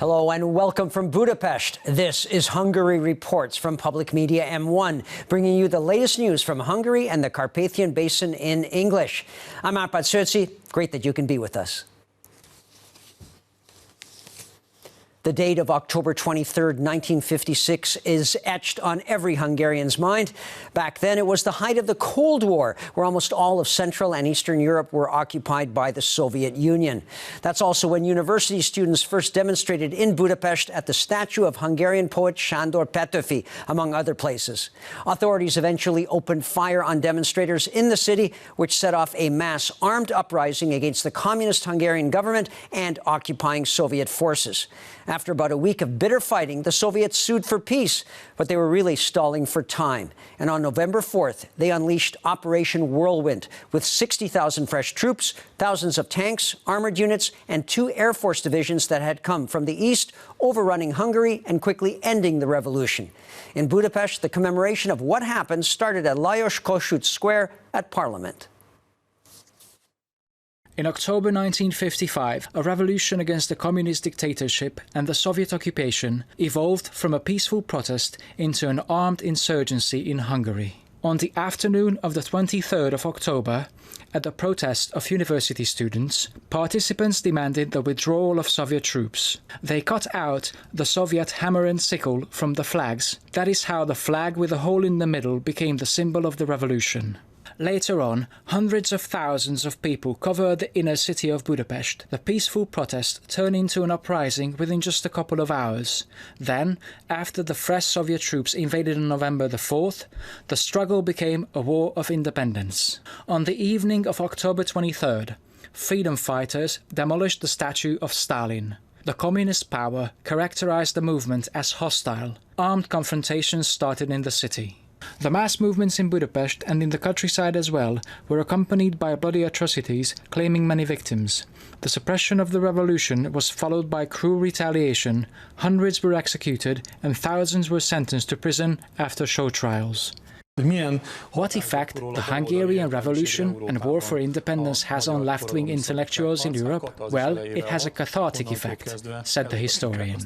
Hello and welcome from Budapest. This is Hungary Reports from Public Media M1, bringing you the latest news from Hungary and the Carpathian Basin in English. I'm Árpád Szőci. Great that you can be with us. The date of October 23rd, 1956 is etched on every Hungarian's mind. Back then, it was the height of the Cold War, where almost all of Central and Eastern Europe were occupied by the Soviet Union. That's also when university students first demonstrated in Budapest at the statue of Hungarian poet Sándor Petőfi, among other places. Authorities eventually opened fire on demonstrators in the city, which set off a mass armed uprising against the communist Hungarian government and occupying Soviet forces. After about a week of bitter fighting, the Soviets sued for peace, but they were really stalling for time. And on November 4th, they unleashed Operation Whirlwind with 60,000 fresh troops, thousands of tanks, armored units, and 2 Air Force divisions that had come from the east, overrunning Hungary and quickly ending the revolution. In Budapest, the commemoration of what happened started at Lajos Kossuth Square at Parliament. In October 1955, a revolution against the communist dictatorship and the Soviet occupation evolved from a peaceful protest into an armed insurgency in Hungary. On the afternoon of the 23rd of October, at the protest of university students, participants demanded the withdrawal of Soviet troops. They cut out the Soviet hammer and sickle from the flags. That is how the flag with a hole in the middle became the symbol of the revolution. Later on, hundreds of thousands of people covered the inner city of Budapest. The peaceful protest turned into an uprising within just a couple of hours. Then, after the fresh Soviet troops invaded on November the 4th, the struggle became a war of independence. On the evening of October 23rd, freedom fighters demolished the statue of Stalin. The communist power characterized the movement as hostile. Armed confrontations started in the city. The mass movements in Budapest and in the countryside as well were accompanied by bloody atrocities, claiming many victims. The suppression of the revolution was followed by cruel retaliation, hundreds were executed and thousands were sentenced to prison after show trials. What effect the Hungarian Revolution and War for Independence has on left-wing intellectuals in Europe? Well, it has a cathartic effect, said the historian.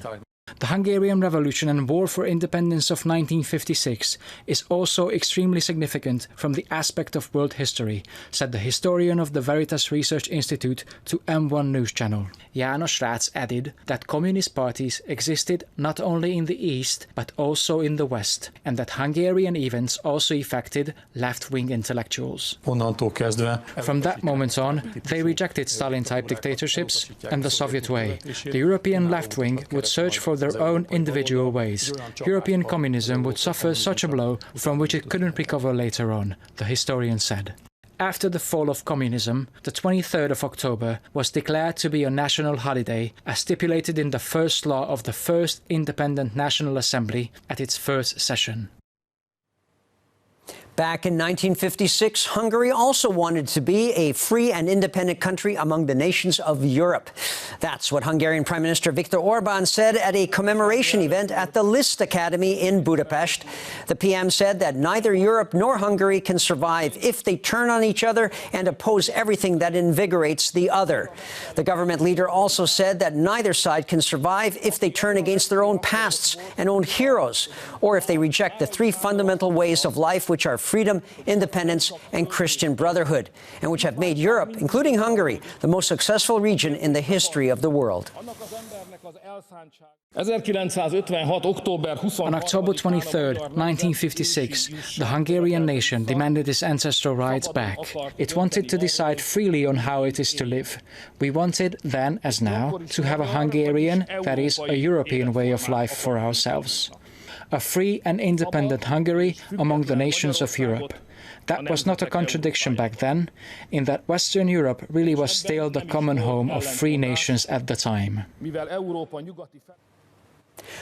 The Hungarian Revolution and War for Independence of 1956 is also extremely significant from the aspect of world history, said the historian of the Veritas Research Institute to M1 News Channel. János Rácz added that communist parties existed not only in the East but also in the West, and that Hungarian events also affected left-wing intellectuals. From that moment on, they rejected Stalin-type dictatorships and the Soviet way. The European left-wing would search for their own individual ways. European communism would suffer such a blow from which it couldn't recover later on, the historian said. After the fall of communism, the 23rd of October was declared to be a national holiday, as stipulated in the first law of the first independent National Assembly at its first session. Back in 1956, Hungary also wanted to be a free and independent country among the nations of Europe. That's what Hungarian Prime Minister Viktor Orbán said at a commemoration event at the Liszt Academy in Budapest. The PM said that neither Europe nor Hungary can survive if they turn on each other and oppose everything that invigorates the other. The government leader also said that neither side can survive if they turn against their own pasts and own heroes, or if they reject the 3 fundamental ways of life which are freedom, independence, and Christian brotherhood, and which have made Europe, including Hungary, the most successful region in the history of the world. On October 23, 1956, the Hungarian nation demanded its ancestral rights back. It wanted to decide freely on how it is to live. We wanted, then as now, to have a Hungarian, that is, a European way of life for ourselves. A free and independent Hungary among the nations of Europe. That was not a contradiction back then, in that Western Europe really was still the common home of free nations at the time.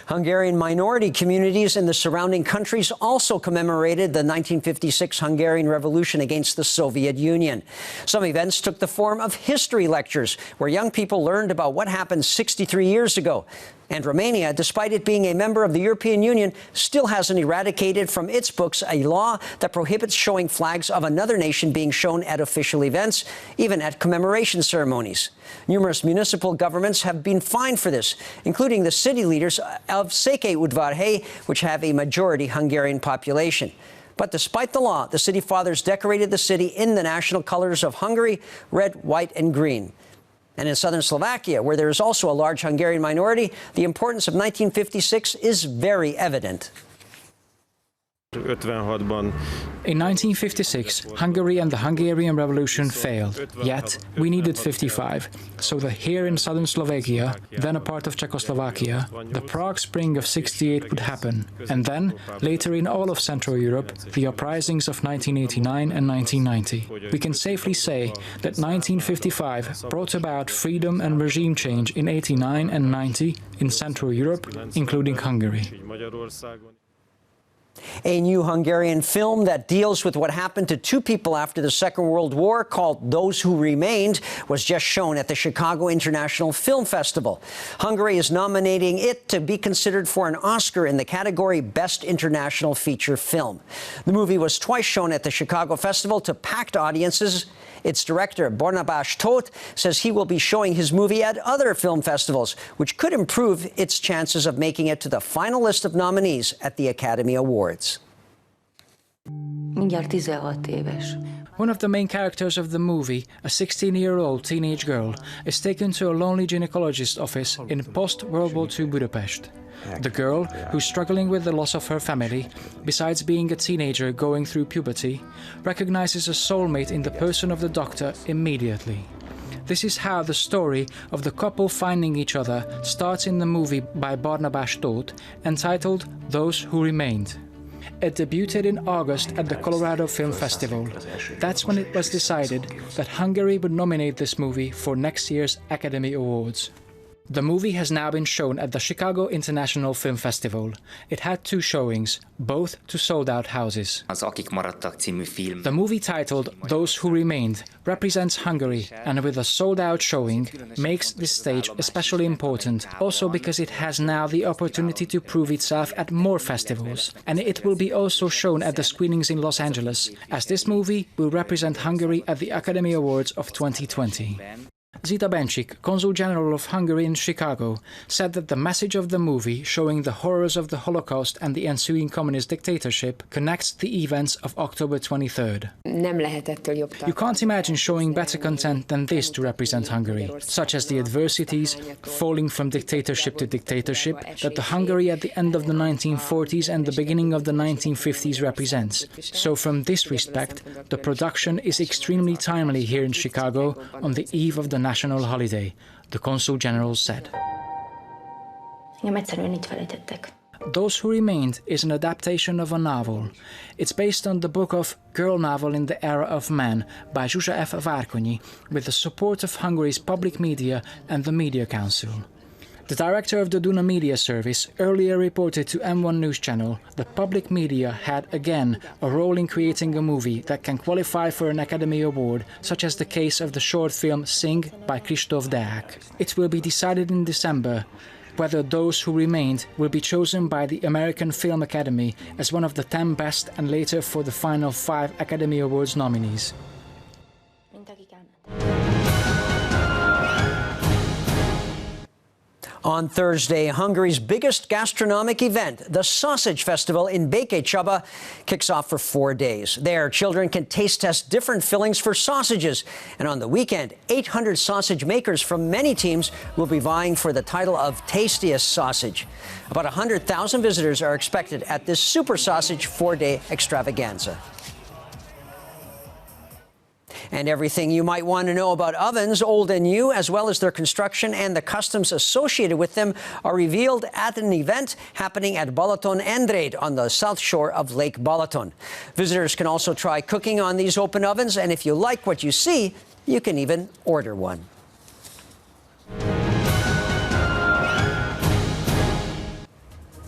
Hungarian minority communities in the surrounding countries also commemorated the 1956 Hungarian Revolution against the Soviet Union. Some events took the form of history lectures, where young people learned about what happened 63 years ago. And Romania, despite it being a member of the European Union, still hasn't eradicated from its books a law that prohibits showing flags of another nation being shown at official events, even at commemoration ceremonies. Numerous municipal governments have been fined for this, including the city leaders of Székelyudvarhely, which have a majority Hungarian population. But despite the law, the city fathers decorated the city in the national colors of Hungary, red, white, and green. And in southern Slovakia, where there is also a large Hungarian minority, the importance of 1956 is very evident. In 1956, Hungary and the Hungarian Revolution failed, yet we needed 55, so that here in southern Slovakia, then a part of Czechoslovakia, the Prague Spring of '68 would happen, and then, later in all of Central Europe, the uprisings of 1989 and 1990. We can safely say that 1955 brought about freedom and regime change in '89 and '90 in Central Europe, including Hungary. A new Hungarian film that deals with what happened to two people after the Second World War, called Those Who Remained, was just shown at the Chicago International Film Festival. Hungary is nominating it to be considered for an Oscar in the category Best International Feature Film. The movie was twice shown at the Chicago Festival to packed audiences. Its director, Barnabás Tóth, says he will be showing his movie at other film festivals, which could improve its chances of making it to the final list of nominees at the Academy Awards. One of the main characters of the movie, a 16-year-old teenage girl, is taken to a lonely gynecologist's office in post-World War II Budapest. The girl, who's struggling with the loss of her family, besides being a teenager going through puberty, recognizes a soulmate in the person of the doctor immediately. This is how the story of the couple finding each other starts in the movie by Barnabás Tóth, entitled Those Who Remained. It debuted in August at the Colorado Film Festival. That's when it was decided that Hungary would nominate this movie for next year's Academy Awards. The movie has now been shown at the Chicago International Film Festival. It had 2 showings, both to sold-out houses. The movie, titled Those Who Remained, represents Hungary, and with a sold-out showing, makes this stage especially important, also because it has now the opportunity to prove itself at more festivals. And it will be also shown at the screenings in Los Angeles, as this movie will represent Hungary at the Academy Awards of 2020. Zita Bencsik, Consul General of Hungary in Chicago, said that the message of the movie, showing the horrors of the Holocaust and the ensuing communist dictatorship, connects the events of October 23rd. You can't imagine showing better content than this to represent Hungary, such as the adversities, falling from dictatorship to dictatorship, that the Hungary at the end of the 1940s and the beginning of the 1950s represents. So from this respect, the production is extremely timely here in Chicago on the eve of the national holiday, the Consul General said. Those Who Remained is an adaptation of a novel. It's based on the book of Girl Novel in the Era of Man by Zsuzsa F. Várkonyi, with the support of Hungary's public media and the Media Council. The director of the Duna Media Service earlier reported to M1 News Channel that public media had again a role in creating a movie that can qualify for an Academy Award, such as the case of the short film Sing by Kristóf Deák. It will be decided in December whether Those Who Remained will be chosen by the American Film Academy as one of the 10 best and later for the final 5 Academy Awards nominees. On Thursday, Hungary's biggest gastronomic event, the Sausage Festival in Békéscsaba, kicks off for 4 days. There, children can taste test different fillings for sausages. And on the weekend, 800 sausage makers from many teams will be vying for the title of Tastiest Sausage. About 100,000 visitors are expected at this Super Sausage 4-day extravaganza. And everything you might want to know about ovens, old and new, as well as their construction and the customs associated with them, are revealed at an event happening at Balaton Endred on the south shore of Lake Balaton. Visitors can also try cooking on these open ovens, and if you like what you see, you can even order one.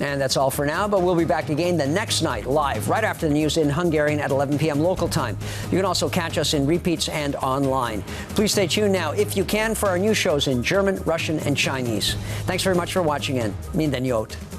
And that's all for now, but we'll be back again the next night, live, right after the news in Hungarian at 11 p.m. local time. You can also catch us in repeats and online. Please stay tuned now, if you can, for our new shows in German, Russian, and Chinese. Thanks very much for watching, and minden jót.